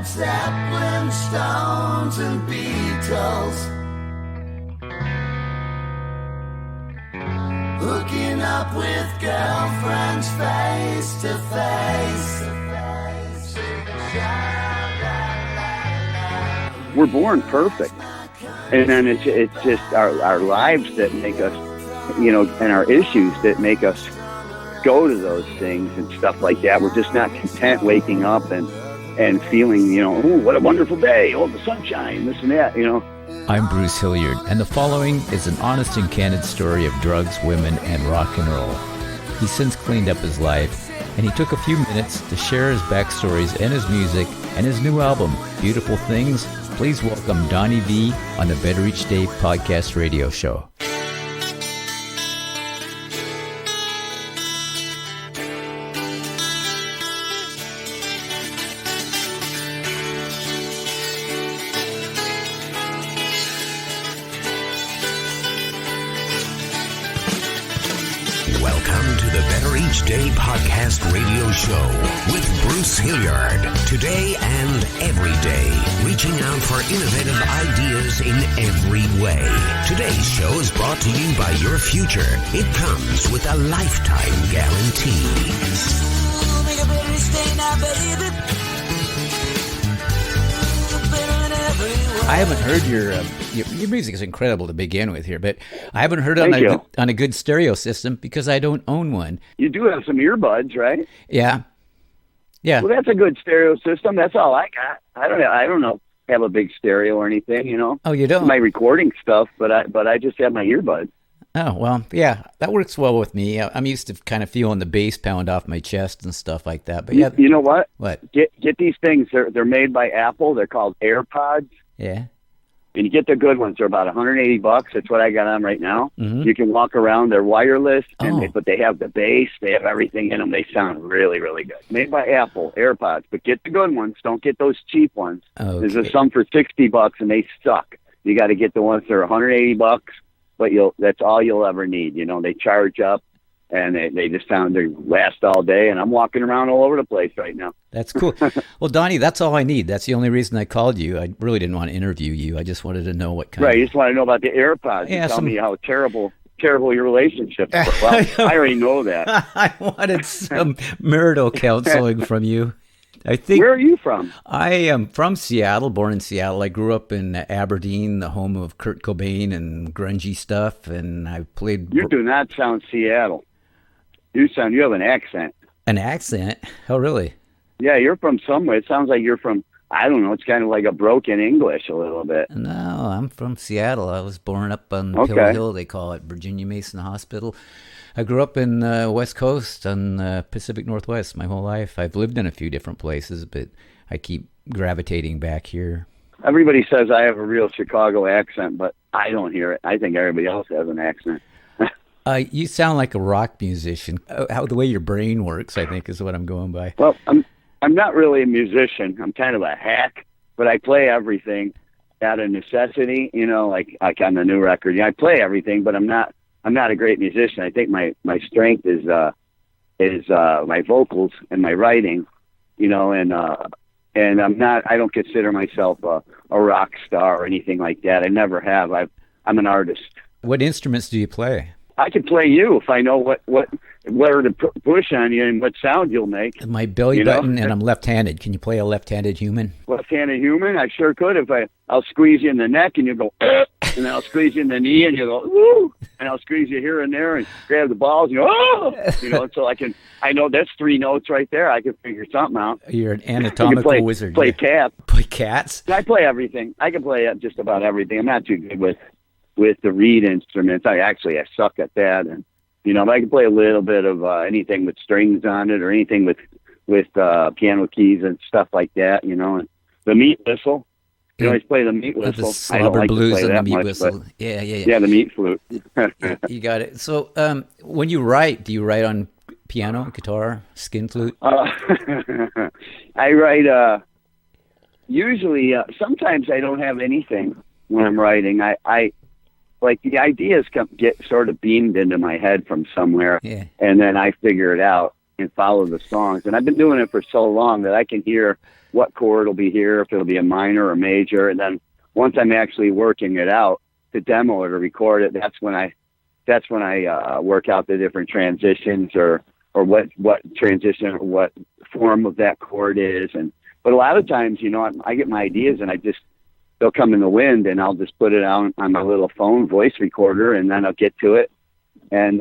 Led Zeppelin, Stones, and Beatles. Hooking up with girlfriends face to face. We're born perfect. And then it's just our lives that make us, and our issues that make us go to those things and stuff like that. We're just not content waking up and feeling, oh, what a wonderful day. Oh, the sunshine, this and that, I'm Bruce Hilliard, and the following is an honest and candid story of drugs, women, and rock and roll. He's since cleaned up his life, and he took a few minutes to share his backstories and his music and his new album, Beautiful Things. Please welcome Donnie V on the Better Each Day podcast radio show. Welcome to the Better Each Day podcast radio show with Bruce Hilliard. Today and every day, reaching out for innovative ideas in every way. Today's show is brought to you by your future. It comes with a lifetime guarantee. Make a better stay now, baby. I haven't heard your music is incredible to begin with here, but I haven't heard it on a good stereo system because I don't own one. You do have some earbuds, right? Yeah. Well, that's a good stereo system. That's all I got. I don't have a big stereo or anything, Oh, you don't? My recording stuff, but I just have my earbuds. Oh, well, yeah, that works well with me. I'm used to kind of feeling the bass pound off my chest and stuff like that. But yeah, you know what? What? Get these things. They're made by Apple. They're called AirPods. Yeah. And you get the good ones. They're about $180. That's what I got on right now. Mm-hmm. You can walk around. They're wireless, but they have the bass. They have everything in them. They sound really, really good. Made by Apple, AirPods. But get the good ones. Don't get those cheap ones. Okay. There's some for $60, and they suck. You got to get the ones that are $180, but that's all you'll ever need. They charge up, and they just they last all day. And I'm walking around all over the place right now. That's cool. Well, Donnie, that's all I need. That's the only reason I called you. I really didn't want to interview you. I just wanted to know what kind Right, you just want to know about the AirPods. Yeah, tell me how terrible your relationships are. Well, I already know that. I wanted some marital counseling from you. I think. Where are you from? I am from Seattle, born in Seattle. I grew up in Aberdeen, the home of Kurt Cobain and grungy stuff, and I played... You do not sound Seattle. You have an accent. An accent? Oh, really? Yeah, you're from somewhere. It sounds like you're from, I don't know, it's kind of like a broken English a little bit. No, I'm from Seattle. I was born up on Pill Hill, they call it, Virginia Mason Hospital. I grew up in West Coast on Pacific Northwest my whole life. I've lived in a few different places, but I keep gravitating back here. Everybody says I have a real Chicago accent, but I don't hear it. I think everybody else has an accent. You sound like a rock musician. How the way your brain works, I think, is what I'm going by. Well, I'm not really a musician. I'm kind of a hack, but I play everything out of necessity. Like on the new record, I play everything, but I'm not a great musician. I think my strength is my vocals and my writing. And I don't consider myself a rock star or anything like that. I never have. I'm an artist. What instruments do you play? I could play you if I know where to push on you and what sound you'll make. My belly button, and I'm left-handed. Can you play a left-handed human? Left-handed human? I sure could. I'll squeeze you in the neck and you go, and then I'll squeeze you in the knee and you go, woo, and I'll squeeze you here and there and grab the balls and you go, oh, so I know that's 3 notes right there. I can figure something out. You're an anatomical wizard. Play cat. Play cats? I play everything. I can play just about everything. I'm not too good with the reed instruments. I suck at that. And, I can play a little bit of anything with strings on it or anything with piano keys and stuff like that, and the meat whistle. You always play the meat whistle. The slobber blues and the meat whistle. Yeah. Yeah, the meat flute. You got it. So when you write, do you write on piano, guitar, skin flute? I write usually, sometimes I don't have anything when I'm writing. I like the ideas get sort of beamed into my head from somewhere, yeah. And then I figure it out. and follow the songs. And I've been doing it for so long that I can hear what chord will be here, if it'll be a minor or major. And then once I'm actually working it out to demo it or record it, that's when I work out the different transitions or what transition or what form of that chord is. But a lot of times, you know, I get my ideas and they'll come in the wind, and I'll just put it on my little phone voice recorder, and then I'll get to it. And,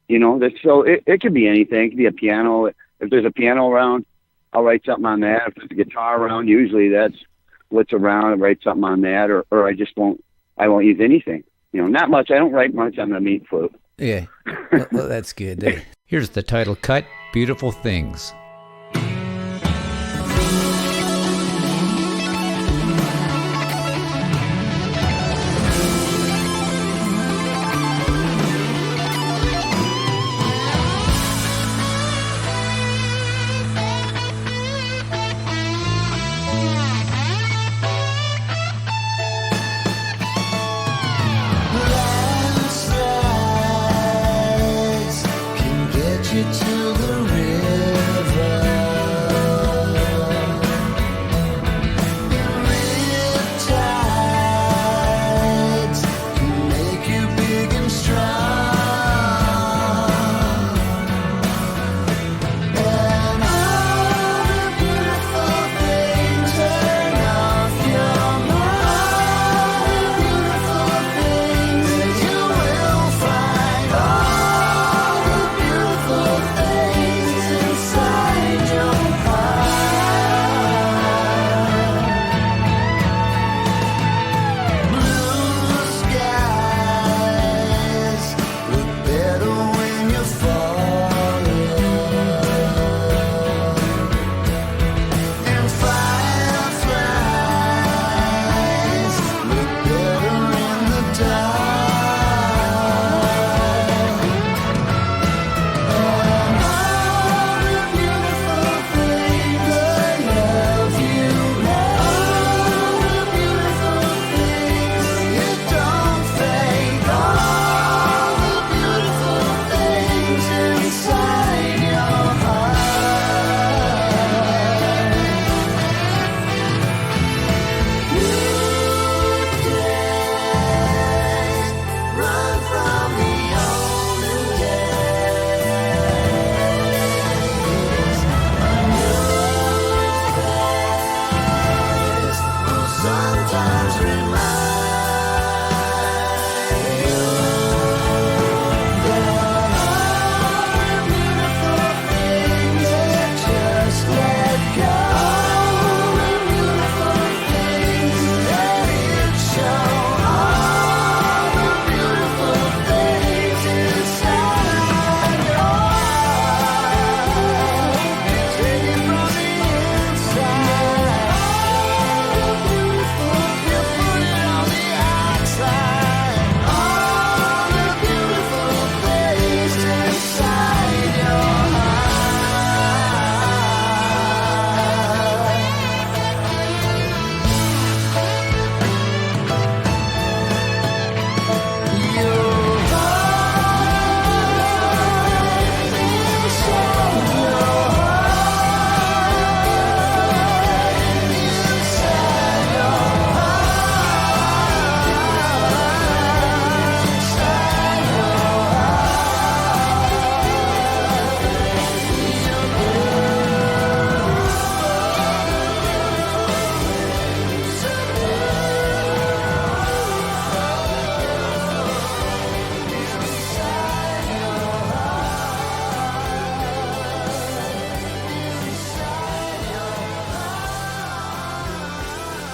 you know, so it could be anything. It could be a piano. If there's a piano around, I'll write something on that. If there's a guitar around, usually that's what's around. I'll write something on that, or I just won't use anything. You know, not much. I don't write much on the meat flute. Yeah, well, that's good. Here's the title cut, Beautiful Things.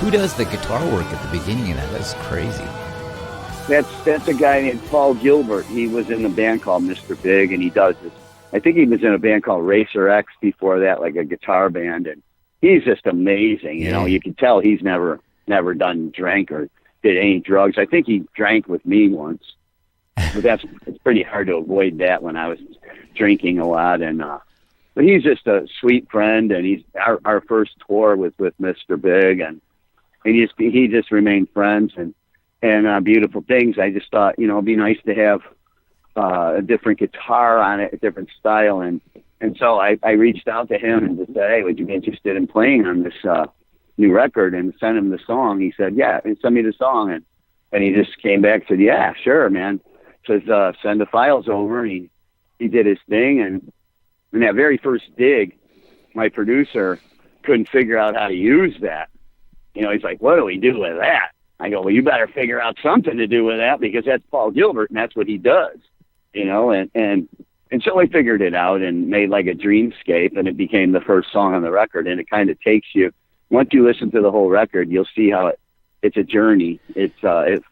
Who does the guitar work at the beginning of that? That's crazy. That's a guy named Paul Gilbert. He was in a band called Mr. Big, and he does this. I think he was in a band called Racer X before that, like a guitar band, and he's just amazing. You know, you can tell he's never drank or did any drugs. I think he drank with me once, but it's pretty hard to avoid that when I was drinking a lot. And but he's just a sweet friend, and he's our first tour was with Mr. Big, and he just remained friends and Beautiful Things. I just thought, it'd be nice to have a different guitar on it, a different style, and And so I reached out to him and just said, hey, would you be interested in playing on this new record? And sent him the song. He said, yeah, and send me the song. And he just came back and said, yeah, sure, man. Says, send the files over. And he did his thing. And in that very first dig, my producer couldn't figure out how to use that. He's like, what do we do with that? I go, well, you better figure out something to do with that, because that's Paul Gilbert and that's what he does, and so I figured it out and made like a dreamscape, and it became the first song on the record. And it kind of takes you, once you listen to the whole record, you'll see how it's a journey. It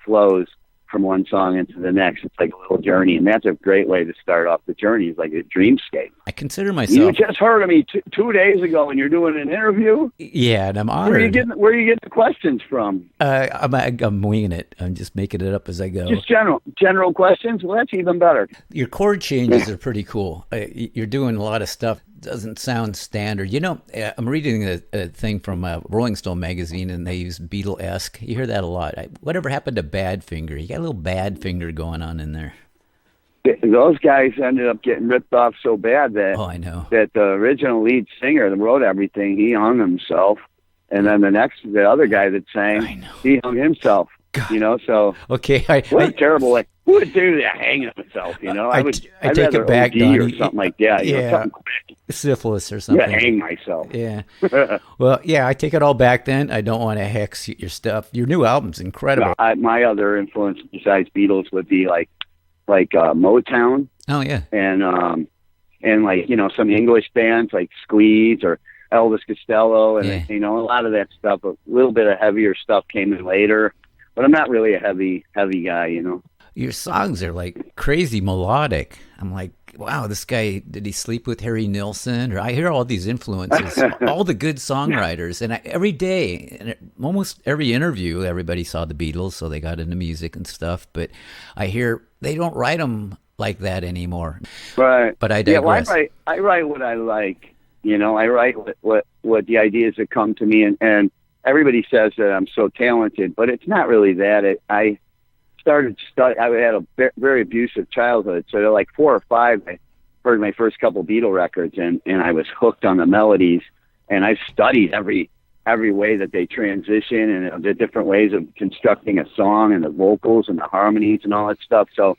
flows from one song into the next. It's like a little journey, and that's a great way to start off the journey. It's like a dreamscape. I consider myself. You just heard of me 2 days ago, and you're doing an interview. Yeah, and I'm honored. Where are you getting the questions from? I'm winging it. I'm just making it up as I go. Just general questions. Well, that's even better. Your chord changes are pretty cool. You're doing a lot of stuff. Doesn't sound standard. I'm reading a thing from Rolling Stone magazine, and they use Beatle-esque. You hear that a lot. Whatever happened to Badfinger? You got a little Badfinger going on in there. Those guys ended up getting ripped off so bad that I know that the original lead singer that wrote everything, he hung himself, and then the other guy that sang, he hung himself. God. So okay, what a terrible way. Who would do that? Hang himself, I take it back, Donnie. Or something like that. Something quick. Syphilis or something. Yeah, hang myself. Yeah. Well, yeah, I take it all back then. I don't want to hex your stuff. Your new album's incredible. My other influence besides Beatles would be like Motown. Oh yeah. And like some English bands like Squeeze or Elvis Costello, and a lot of that stuff. A little bit of heavier stuff came in later, but I'm not really a heavy guy. Your songs are like crazy melodic. I'm like, wow, this guy, did he sleep with Harry Nilsson? Or I hear all these influences, all the good songwriters. And every day, and almost every interview, everybody saw the Beatles, so they got into music and stuff. But I hear they don't write them like that anymore. Right. But I digress. Yeah, well, I write what I like. I write what the ideas that come to me. And everybody says that I'm so talented, but it's not really that. I started studying. I had a very abusive childhood, so like 4 or 5, I heard my first couple Beatle records, and I was hooked on the melodies, and I studied every way that they transition and the different ways of constructing a song and the vocals and the harmonies and all that stuff. So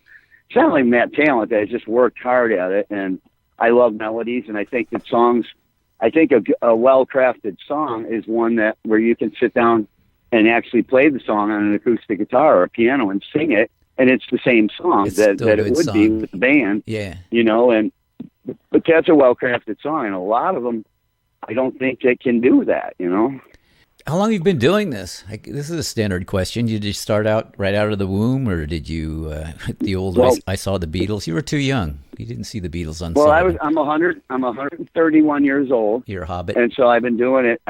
it's not like I'm that talented. I just worked hard at it, and I love melodies, and I think that a well-crafted song is one where you can sit down and actually play the song on an acoustic guitar or a piano and sing it, and it's the same song that it would be with the band. Yeah. But that's a well-crafted song, and a lot of them, I don't think they can do that, How long have you been doing this? This is a standard question. Did you start out right out of the womb, or did you, the old, I saw the Beatles? You were too young. You didn't see the Beatles on. Well, I'm 131 years old. You're a hobbit. And so I've been doing it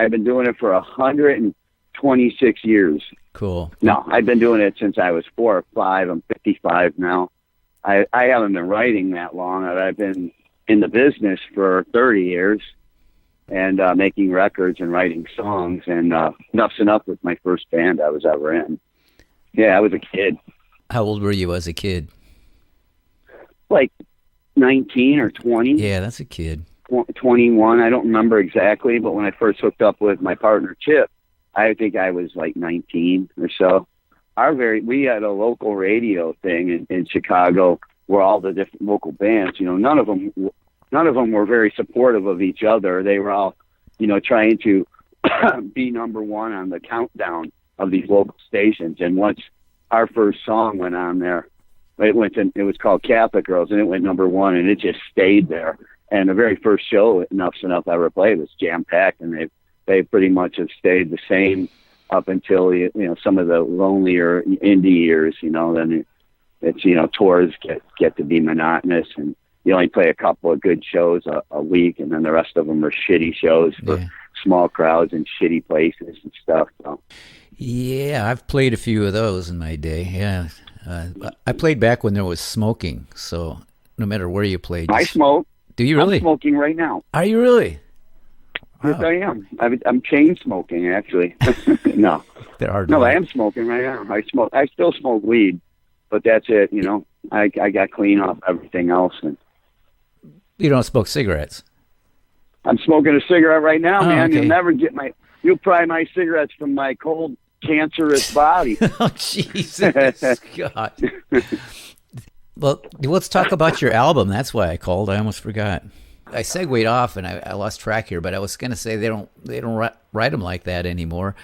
for 126 years. Cool. No, I've been doing it since I was 4 or 5. I'm 55 now. I haven't been writing that long. I've been in the business for 30 years and making records and writing songs. And Enuff Z Nuff was my first band I was ever in. Yeah, I was a kid. How old were you as a kid? Like 19 or 20. Yeah, that's a kid. 21. I don't remember exactly, but when I first hooked up with my partner, Chip, I think I was like 19 or so. We had a local radio thing in Chicago where all the different local bands, none of them were very supportive of each other. They were all, trying to be number one on the countdown of these local stations. And once our first song went on there, it was called Catholic Girls, and it went number one, and it just stayed there. And the very first show Enuff Z Nuff I ever played was jam-packed, and they pretty much have stayed the same up until some of the lonelier indie years. Then it's tours get to be monotonous, and you only play a couple of good shows a week, and then the rest of them are shitty shows for small crowds and shitty places and stuff. So. Yeah, I've played a few of those in my day. Yeah, I played back when there was smoking, so no matter where you played, I smoke. Do you really? I'm smoking right now. Are you really? Yes, I am. I'm chain smoking, actually. No. No, I am smoking right now. I still smoke weed, but that's it. I got clean off everything else. And you don't smoke cigarettes? I'm smoking a cigarette right now, man. Okay. You'll pry my cigarettes from my cold, cancerous body. Oh, Jesus, God. Well, let's talk about your album. That's why I called. I almost forgot. I segued off and I lost track here, but I was going to say they don't write them like that anymore.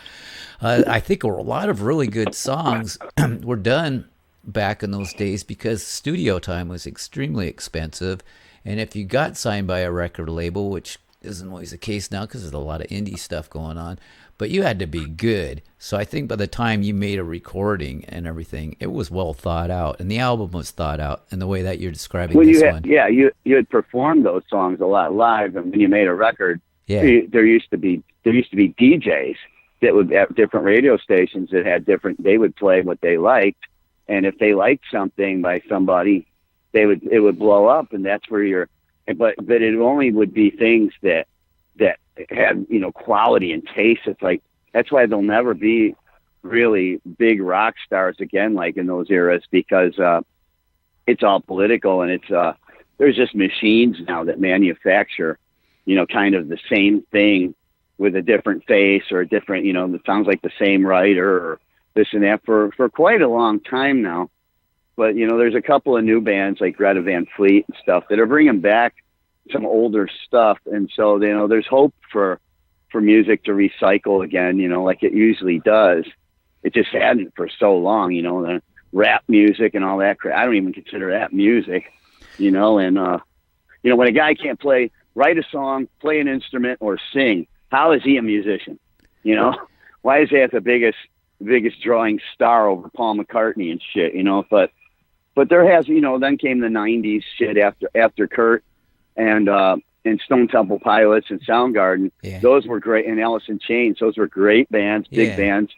I think a lot of really good songs were done back in those days because studio time was extremely expensive. And if you got signed by a record label, which isn't always the case now because there's a lot of indie stuff going on, but you had to be good. So I think by the time you made a recording and everything, it was well thought out, and the album was thought out in the way that you're describing this one. You had performed those songs a lot live, and when you made a record, there used to be DJs that would at different radio stations that had different. They would play what they liked, and if they liked something by somebody, it would blow up, and that's where but it only would be things that had, quality and taste. It's like, that's why there'll never be really big rock stars again, like in those eras, because it's all political, and there's just machines now that manufacture, kind of the same thing with a different face or a different, it sounds like the same writer or this and that for quite a long time now. But, there's a couple of new bands like Greta Van Fleet and stuff that are bringing back some older stuff. And so, there's hope for music to recycle again, like it usually does. It just hadn't for so long, the rap music and all that crap. I don't even consider that music, and, when a guy can't write a song, play an instrument or sing, how is he a musician? Why is he the biggest drawing star over Paul McCartney and shit, but there has, then came the 90s shit after Kurt and Stone Temple Pilots and Soundgarden. Yeah. Those were great. And Alice in Chains, those were great bands, big bands.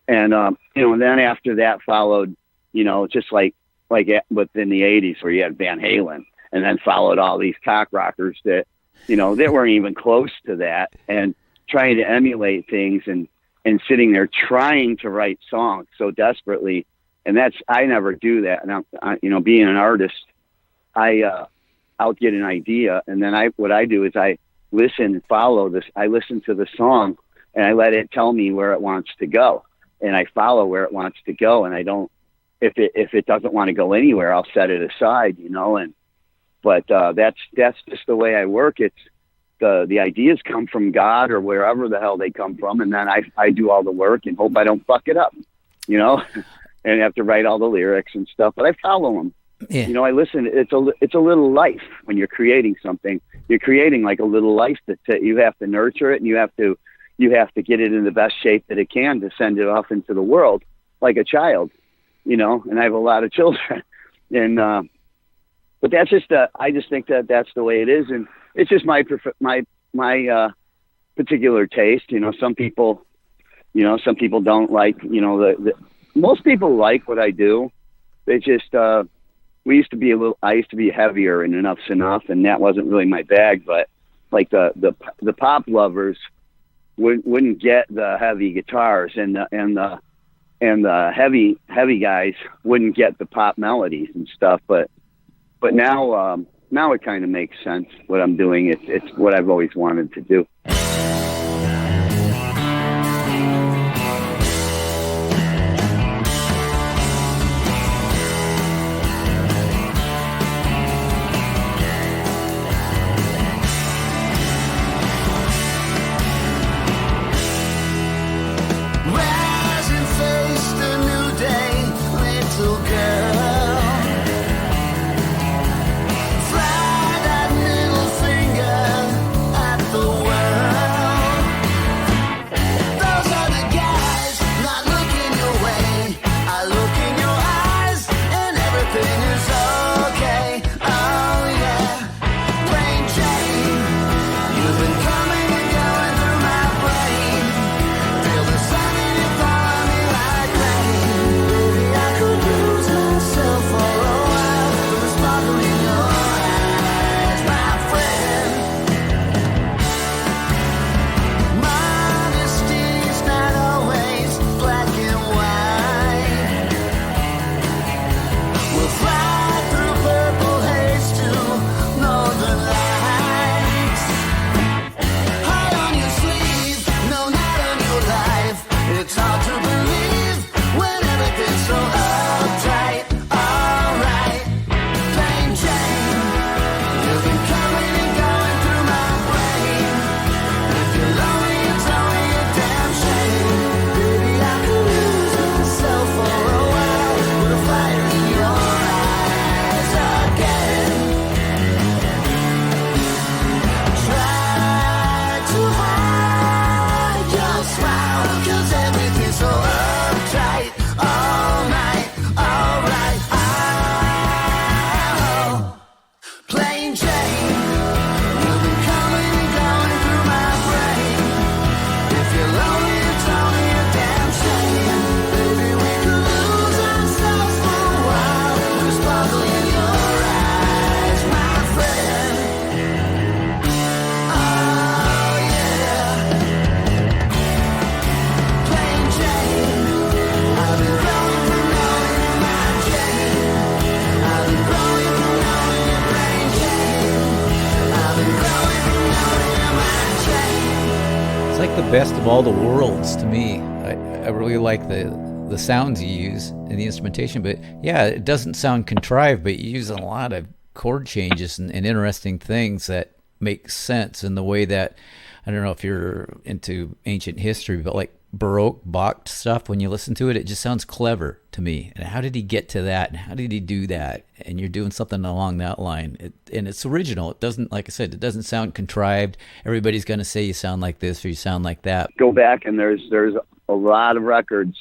And, and then after that followed, just like within the 80s where you had Van Halen, and then followed all these cock rockers that, that weren't even close to that, and trying to emulate things and sitting there trying to write songs so desperately. And I never do that. And being an artist, I'll get an idea, and then what I do is I listen and follow this. I listen to the song, and I let it tell me where it wants to go, and I follow where it wants to go. And I don't, if it doesn't want to go anywhere, I'll set it aside, But that's just the way I work. It's the ideas come from God or wherever the hell they come from, and then I do all the work and hope I don't fuck it up, and have to write all the lyrics and stuff. But I follow them. Yeah. I listen. It's a little life when you're creating something. You're creating like a little life that you have to nurture it, and you have to get it in the best shape that it can to send it off into the world like a child, And I have a lot of children, and but that's just I just think that's the way it is, and it's just my particular taste. Some people don't like. Most people like what I do. They just I used to be heavier in Enuff Z Nuff, and that wasn't really my bag. But like the pop lovers wouldn't get the heavy guitars, and the heavy guys wouldn't get the pop melodies and stuff. But now it kind of makes sense what I'm doing. It's what I've always wanted to do. Fly that middle finger at the world. It's like the best of all the worlds to me. I really like the sounds you use and the instrumentation, but yeah, it doesn't sound contrived, but you use a lot of chord changes and interesting things that make sense in the way that, I don't know if you're into ancient history, but like Baroque Bach stuff, when you listen to it, it just sounds clever to me. And how did he get to that? And how did he do that? And you're doing something along that line. And it's original. It doesn't, like I said, it doesn't sound contrived. Everybody's going to say you sound like this or you sound like that. Go back and there's a lot of records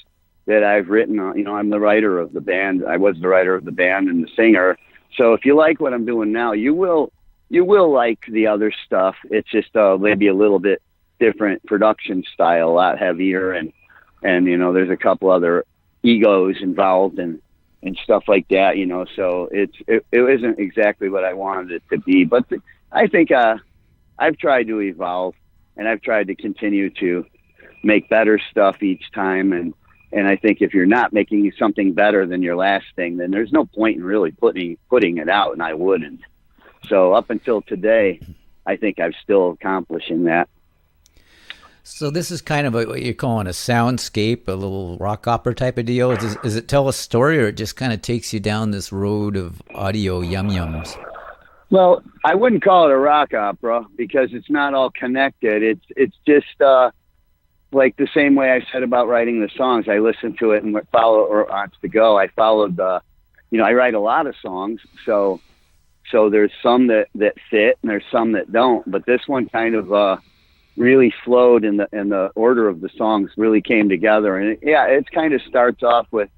that I've written on. You know, I'm the writer of the band. I was the writer of the band and the singer. So if you like what I'm doing now, you will like the other stuff. It's just maybe a little bit different production style, a lot heavier, and you know, there's a couple other egos involved and stuff like that, you know. So it isn't exactly what I wanted it to be, but I think I've tried to evolve, and I've tried to continue to make better stuff each time, and I think if you're not making something better than your last thing, then there's no point in really putting it out, and I wouldn't. So up until today, I think I'm still accomplishing that. So this is kind of what you're calling a soundscape, a little rock opera type of deal. Does it tell a story, or it just kind of takes you down this road of audio yum-yums? Well, I wouldn't call it a rock opera because it's not all connected. It's just like the same way I said about writing the songs. I listen to it and follow or on to go. I followed you know, I write a lot of songs, so there's some that fit and there's some that don't. But this one kind of really flowed, in the order of the songs really came together. And it kind of starts off with,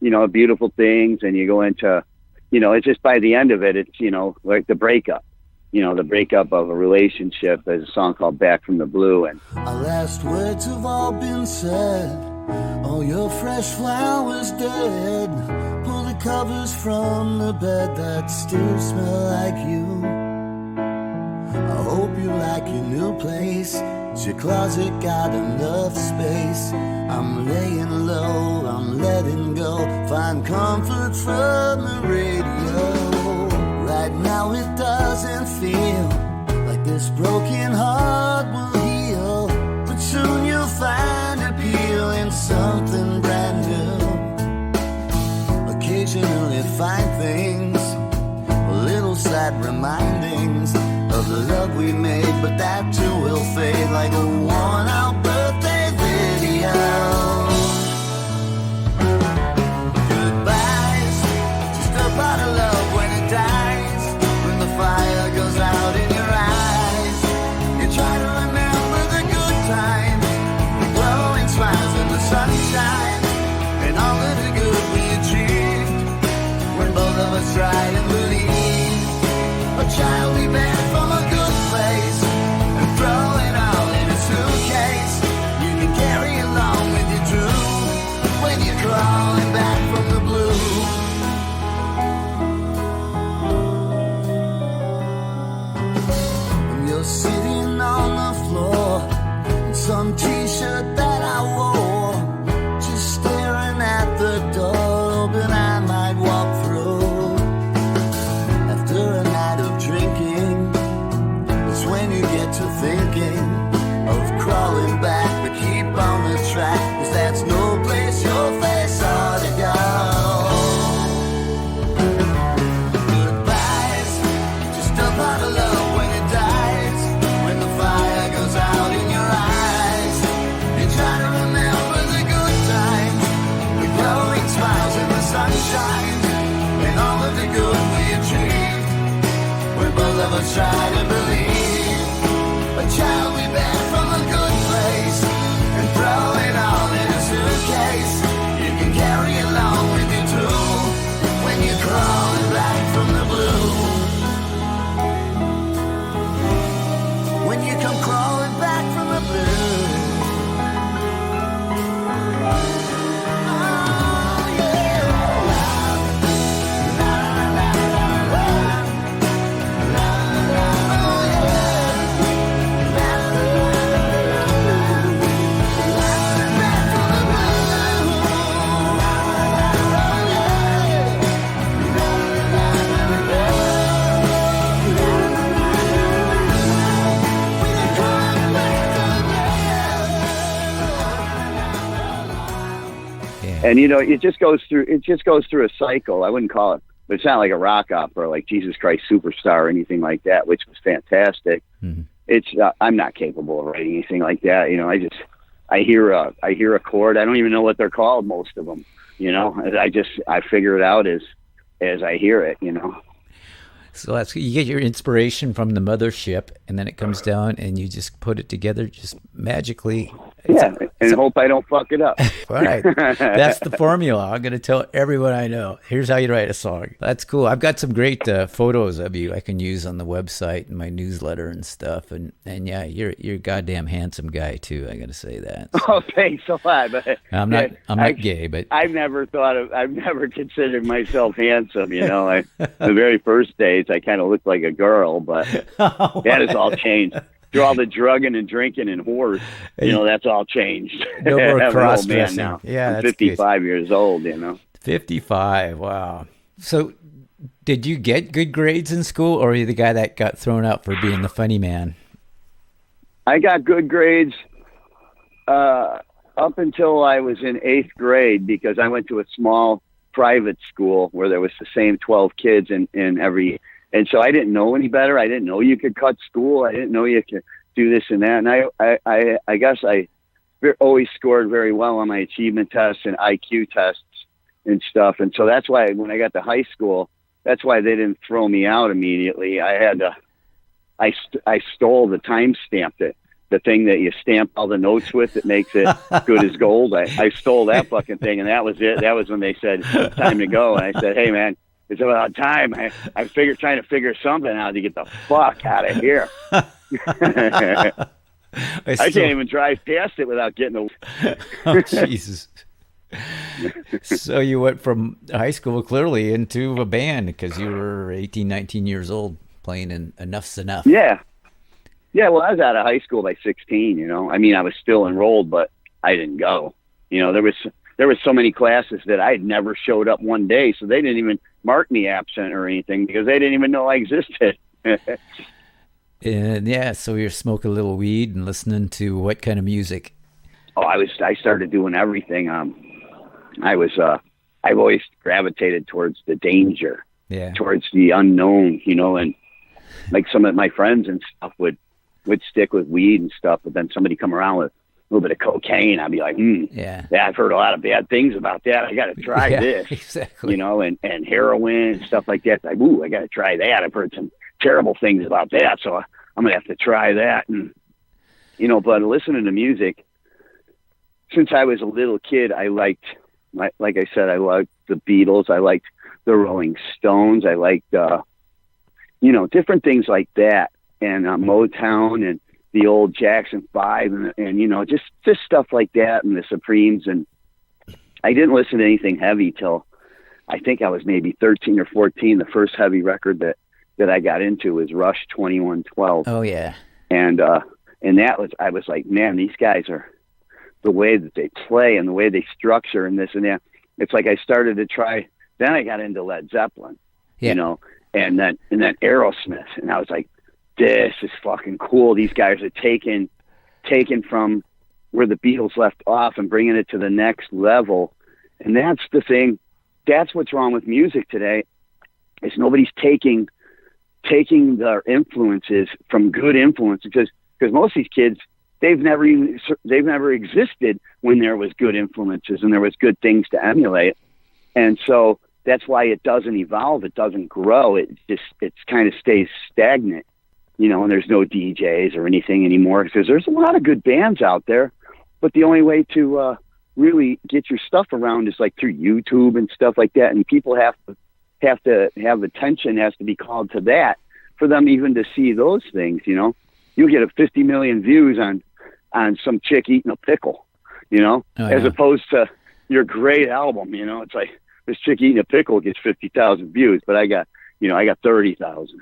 you know, beautiful things, and you go into, you know, it's just by the end of it, it's, you know, like the breakup of a relationship. There's a song called Back from the Blue. And our last words have all been said. All your fresh flowers dead. Pull the covers from the bed that still smell like you. I hope you like your new place. Your closet got enough space. I'm laying low, I'm letting go. Find comfort from the radio. Right now it doesn't feel like this broken heart will heal, but soon you'll find appeal in something brand new. Occasionally find things, little sad remindings of the love we made, but that too will fade like a worn-out birthday video. Goodbyes, just a part of love when it dies, when the fire goes out in your eyes. You try to remember the good times, the glowing smiles and the sunshine, and all of the good we achieved, when both of us tried and believed. A child we bear from a good place, and throw it all in a suitcase. You can carry along with you too, when you're crawling back from the blue. And you're sitting on the floor in some t-shirt that I wore, just staring at the door, hoping I might walk through. After a night of drinking, it's when you get to thinking of crawling back, but keep on the track, 'cause that's no place your face ought to go. Goodbyes, just a part of love when it dies, when the fire goes out in your eyes. And it just goes through a cycle. I wouldn't call it, but it's not like a rock opera like Jesus Christ Superstar or anything like that, which was fantastic. Mm-hmm. It's I'm not capable of writing anything like that. I hear a chord. I don't even know what they're called, most of them. I figure it out as I hear it. So you get your inspiration from the mothership, and then it comes down, and you just put it together just magically. Hope I don't fuck it up. Right. That's the formula. I'm going to tell everyone I know. Here's how you write a song. That's cool. I've got some great photos of you I can use on the website and my newsletter and stuff. And yeah, you're a goddamn handsome guy too. I got to say that. So. Oh, thanks a lot. But I'm not gay, but I've never considered myself handsome. The very first days I kind of looked like a girl, but that has all changed. Through all the drugging and drinking and whores, that's all changed. No more cross-dressing now. Yeah, I'm 55 years old, 55, wow. So did you get good grades in school, or are you the guy that got thrown out for being the funny man? I got good grades up until I was in 8th grade, because I went to a small private school where there was the same 12 kids in every. And so I didn't know any better. I didn't know you could cut school. I didn't know you could do this and that. And I guess I always scored very well on my achievement tests and IQ tests and stuff. And so that's why when I got to high school, that's why they didn't throw me out immediately. I stole the time stamped it. The thing that you stamp all the notes with that makes it good as gold. I stole that fucking thing, and that was it. That was when they said, time to go. And I said, hey, man, it's about time. I trying to figure something out to get the fuck out of here. I can't even drive past it without getting Oh, Jesus. So you went from high school clearly into a band because you were 18, 19 years old playing in Enuff Z Nuff. Yeah. Yeah, well, I was out of high school by 16, I mean, I was still enrolled, but I didn't go. There was so many classes that I had never showed up one day, so they didn't even mark me absent or anything because they didn't even know I existed. And yeah, so you're smoking a little weed and listening to what kind of music? Oh, I started doing everything. I've always gravitated towards the danger, towards the unknown, and like some of my friends and stuff would stick with weed and stuff, but then somebody come around with a little bit of cocaine, I'd be like, yeah, I've heard a lot of bad things about that. I got to try this, exactly. And heroin and stuff like that. Like, I got to try that. I've heard some terrible things about that, so I'm gonna have to try that. And but listening to music, since I was a little kid, I liked, like I said, I liked the Beatles. I liked the Rolling Stones. I liked, different things like that, and Motown and the old Jackson 5 and just stuff like that, and the Supremes. And I didn't listen to anything heavy till I think I was maybe 13 or 14. The first heavy record that I got into was Rush 2112. Oh yeah. And I was like, man, these guys are, the way that they play and the way they structure and this and that. It's like I started to try, then I got into Led Zeppelin, and then Aerosmith. And I was like, this is fucking cool. These guys are taking from where the Beatles left off and bringing it to the next level. And that's the thing. That's what's wrong with music today, is nobody's taking their influences from good influences, because most of these kids, they've never existed when there was good influences and there was good things to emulate. And so that's why it doesn't evolve. It doesn't grow. It kind of stays stagnant. And there's no DJs or anything anymore, because there's a lot of good bands out there, but the only way to really get your stuff around is like through YouTube and stuff like that. And people have to have attention, has to be called to that for them even to see those things. You get 50 million views on some chick eating a pickle, as opposed to your great album. It's like this chick eating a pickle gets 50,000 views, but I got 30,000.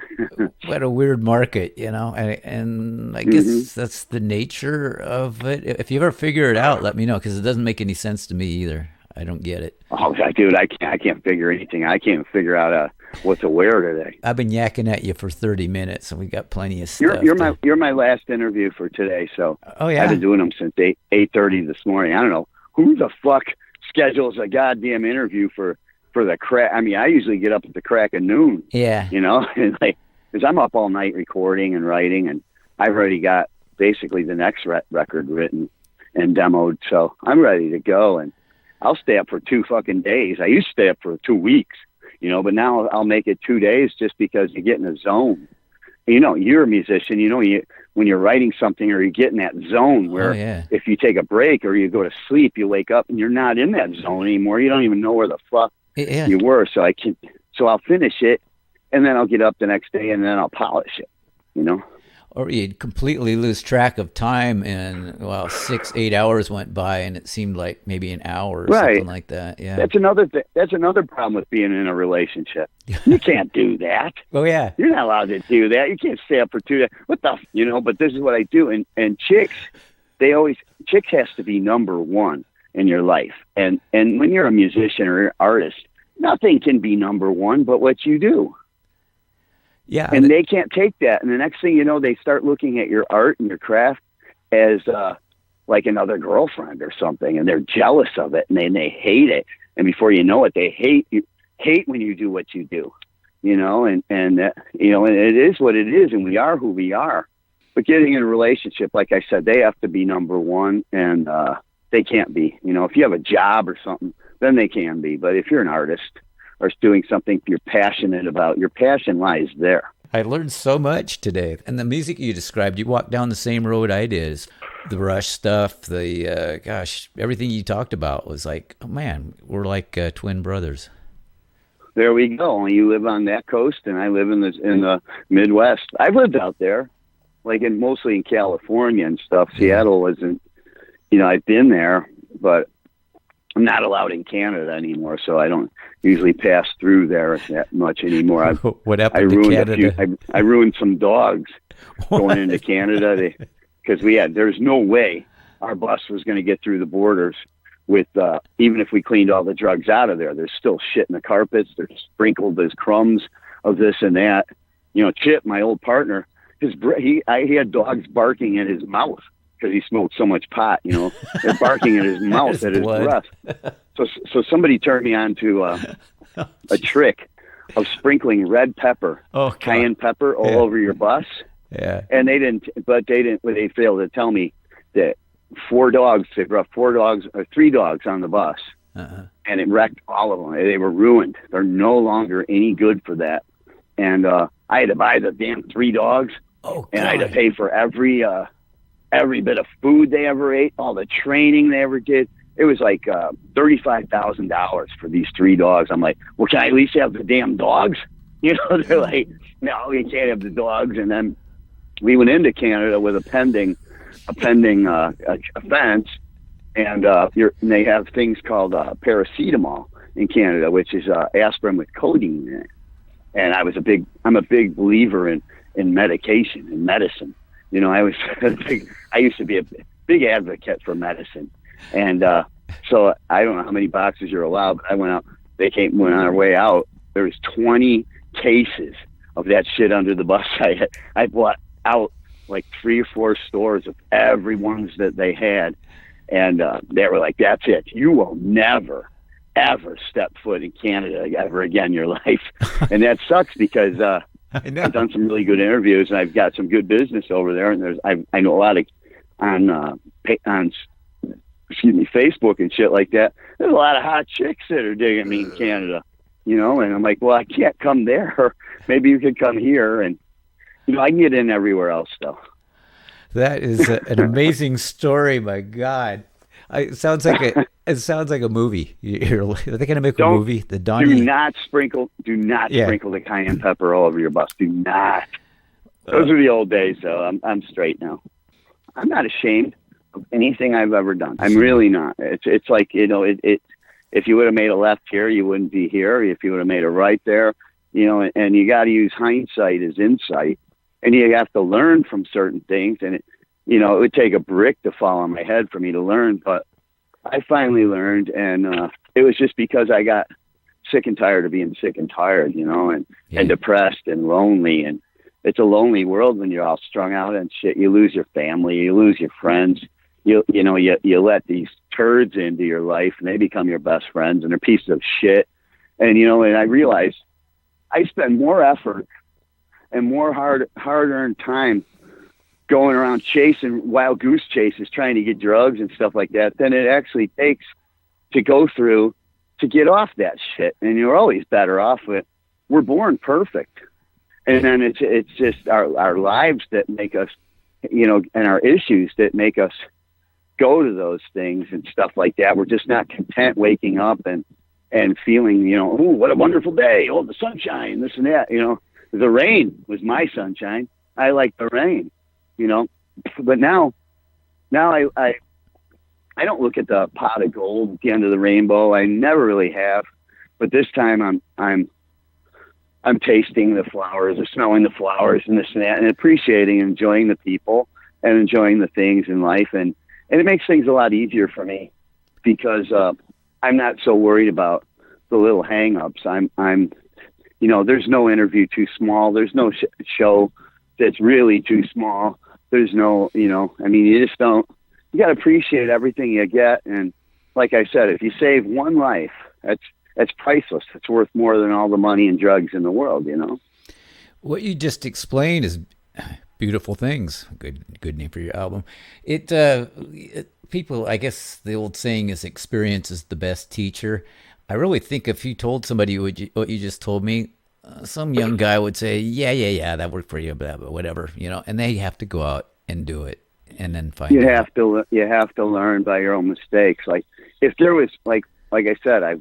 What a weird market, and I guess that's the nature of it. If you ever figure it out, let me know, because it doesn't make any sense to me either. I don't get it. Oh, dude, I can't figure anything. I can't figure out what to wear today. I've been yakking at you for 30 minutes, and we got plenty of stuff. You're my last interview for today, so oh yeah, I've been doing them since 8:30 this morning. I don't know who the fuck schedules a goddamn interview for the crack. I mean, I usually get up at the crack of noon. Yeah. You know, and like, because I'm up all night recording and writing, and I've already got basically the next record written and demoed, so I'm ready to go. And I'll stay up for 2 fucking days. I used to stay up for 2 weeks, you know, but now I'll make it 2 days just because you get in a zone. You know, you're a musician, you know, when you're writing something or you get in that zone where if you take a break or you go to sleep, you wake up and you're not in that zone anymore. You don't even know where the fuck you were. So I'll finish it, and then I'll get up the next day and then I'll polish it, you know? Or you'd completely lose track of time, and 6-8 hours went by, and it seemed like maybe an hour or something like that. Yeah, that's another thing. That's another problem with being in a relationship. You can't do that. Oh yeah, you're not allowed to do that. You can't stay up for 2 days. What the, you know? But this is what I do. And chicks, chicks has to be number one in your life. And when you're a musician or an artist, nothing can be number one but what you do. Yeah, and they can't take that. And the next thing you know, they start looking at your art and your craft as like another girlfriend or something, and they're jealous of it, and they hate it. And before you know it, they hate when you do what you do, you know. And you know, and it is what it is, and we are who we are. But getting in a relationship, like I said, they have to be number one, and they can't be. You know, if you have a job or something, then they can be. But if you're an artist or doing something you're passionate about, your passion lies there. I learned so much today. And the music you described, you walked down the same road I did. The Rush stuff, the, everything you talked about was like, oh man, we're like twin brothers. There we go. You live on that coast, and I live in the Midwest. I've lived out there, like mostly in California and stuff. Seattle wasn't, you know, I've been there, but I'm not allowed in Canada anymore, so I don't usually pass through there that much anymore. What happened to Canada? I ruined some dogs going into Canada because there's no way our bus was going to get through the borders with even if we cleaned all the drugs out of there. There's still shit in the carpets. They're sprinkled as crumbs of this and that. You know, Chip, my old partner, he had dogs barking at his mouth because he smoked so much pot, you know. They're barking at his mouth, at his breath. So somebody turned me on to a trick of sprinkling red pepper, cayenne pepper all over your bus. Yeah. And they failed to tell me that they brought 3 dogs on the bus, and it wrecked all of them. They were ruined. They're no longer any good for that. And I had to buy the damn 3 dogs, and I had to pay for every bit of food they ever ate, all the training they ever did. It was like $35,000 for these 3 dogs. I'm like, well, can I at least have the damn dogs? You know, they're like, no, you can't have the dogs. And then we went into Canada with a pending offense, and they have things called paracetamol in Canada, which is aspirin with codeine in it. And I'm a big believer in medication and medicine. You know, I used to be a big advocate for medicine. And so I don't know how many boxes you're allowed, but I went out, went on our way out. There was 20 cases of that shit under the bus. I bought out like 3 or 4 stores of every ones that they had. And they were like, that's it. You will never, ever step foot in Canada ever again in your life. And that sucks because I've done some really good interviews, and I've got some good business over there. And I know a lot of on Facebook and shit like that. There's a lot of hot chicks that are digging me in Canada, you know. And I'm like, well, I can't come there. Maybe you could come here, and you know, I can get in everywhere else though. That is an amazing story. My God, it sounds like a movie. Are they going to make a movie? The Donnie. Do not sprinkle the cayenne pepper all over your bus. Do not. Those are the old days, though. I'm straight now. I'm not ashamed of anything I've ever done. I'm really not. It's like, you know, if you would have made a left here, you wouldn't be here. If you would have made a right there, you know, and you got to use hindsight as insight, and you have to learn from certain things. And it would take a brick to fall on my head for me to learn, but I finally learned, and it was just because I got sick and tired of being sick and tired, you know, and depressed and lonely. And it's a lonely world when you're all strung out and shit. You lose your family, you lose your friends, you let these turds into your life, and they become your best friends, and they're pieces of shit. And, and I realized I spend more effort and more hard-earned time going around chasing wild goose chases, trying to get drugs and stuff like that, than it actually takes to go through to get off that shit. And you're always better off with, we're born perfect. And then it's just our lives that make us, and our issues that make us go to those things and stuff like that. We're just not content waking up and feeling, oh, what a wonderful day. Oh, the sunshine, this and that, the rain was my sunshine. I like the rain, but now I don't look at the pot of gold at the end of the rainbow. I never really have, but this time I'm tasting the flowers, or smelling the flowers and this and that, and appreciating and enjoying the people and enjoying the things in life. And it makes things a lot easier for me because I'm not so worried about the little hang-ups. I'm there's no interview too small. There's no show that's really too small. There's no, you just don't, you got to appreciate everything you get. And like I said, if you save one life, that's priceless. It's worth more than all the money and drugs in the world, What you just explained is Beautiful Things. Good name for your album. People, I guess the old saying is experience is the best teacher. I really think if you told somebody what you just told me, some young guy would say, yeah, that worked for you, blah, blah, whatever, and they have to go out and do it and then find out. You have to learn by your own mistakes. Like if there was, like I said, I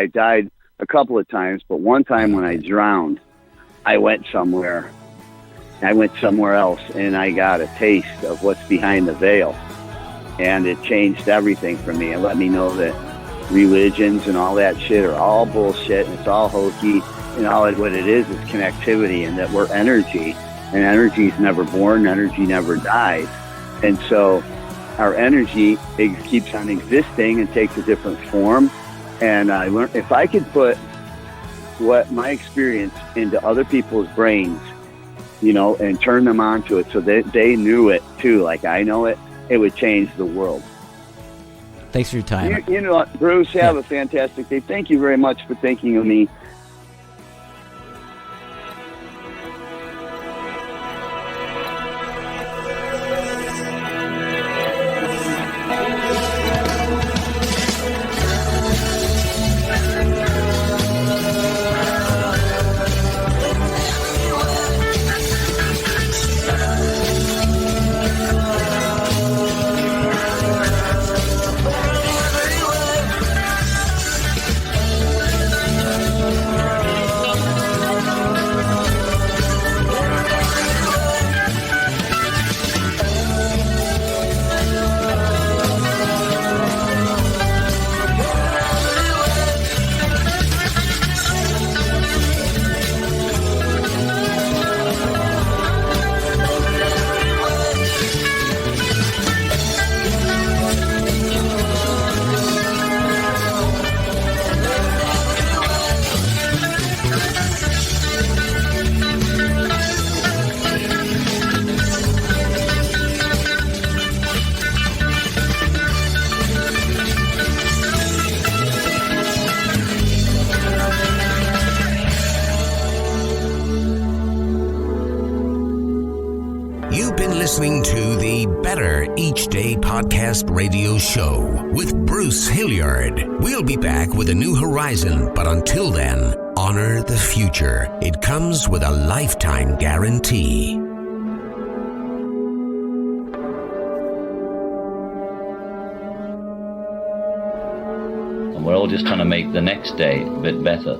died a couple of times, but one time when I drowned, I went somewhere else, and I got a taste of what's behind the veil. And it changed everything for me. It let me know that religions and all that shit are all bullshit, and it's all hokey. What it is connectivity, and that we're energy, and energy is never born, energy never dies. And so our energy keeps on existing and takes a different form. And I learned, if I could put what my experience into other people's brains, and turn them onto it so that they knew it too, like I know it, it would change the world. Thanks for your time. Bruce, have a fantastic day. Thank you very much for thinking of me. Listening to the Better Each Day podcast radio show with Bruce Hilliard. We'll be back with a new horizon, but until then, honor the future. It comes with a lifetime guarantee. And we're all just trying to make the next day a bit better.